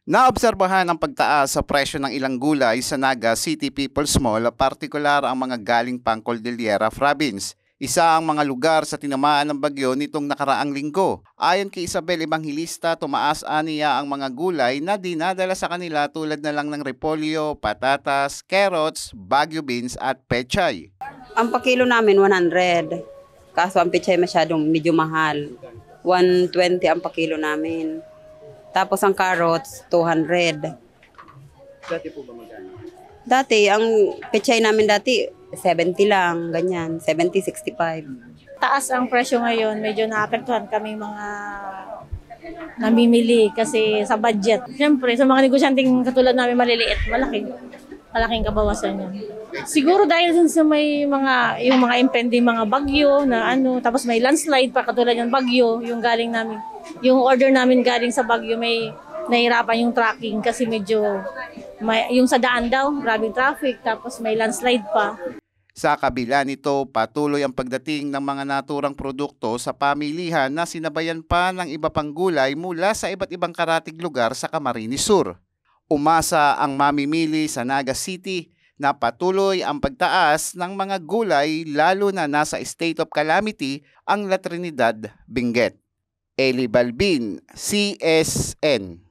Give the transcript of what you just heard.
Naobserbahan ang pagtaas sa presyo ng ilang gulay sa Naga City People's Mall, partikular ang mga galing pang Cordillera Province. Isa ang mga lugar sa tinamaan ng bagyo nitong nakaraang linggo. Ayon kay Isabel Evangelista, tumaas aniya ang mga gulay na dinadala sa kanila tulad na lang ng repolyo, patatas, carrots, Baguio beans at pechay. Ang pakilo namin 100. Kaso ang pechay masyadong medyo mahal. 120 ang pakilo namin. Tapos ang carrots 200. Dati po ba magkano? Dati ang pechay namin dati 70 lang, ganyan, 70, 65. Taas ang presyo ngayon, medyo naapektuhan kami mga namimili kasi sa budget. Siyempre, sa mga negosyanteng katulad namin maliliit, malaking kabawasan yan. Siguro dahil din sa may yung mga impending mga bagyo na tapos may landslide pa katulad ng bagyo, yung order namin galing sa bagyo may nahirapan yung tracking kasi medyo yung sa daan daw, maraming traffic, tapos may landslide pa. Sa kabila nito, patuloy ang pagdating ng mga naturang produkto sa pamilihan na sinabayan pa ng iba pang gulay mula sa iba't ibang karatig lugar sa Camarines Sur. Umasa ang mamimili sa Naga City na patuloy ang pagtaas ng mga gulay lalo na nasa state of calamity ang La Trinidad, Benguet. Eli Balbin, CSN.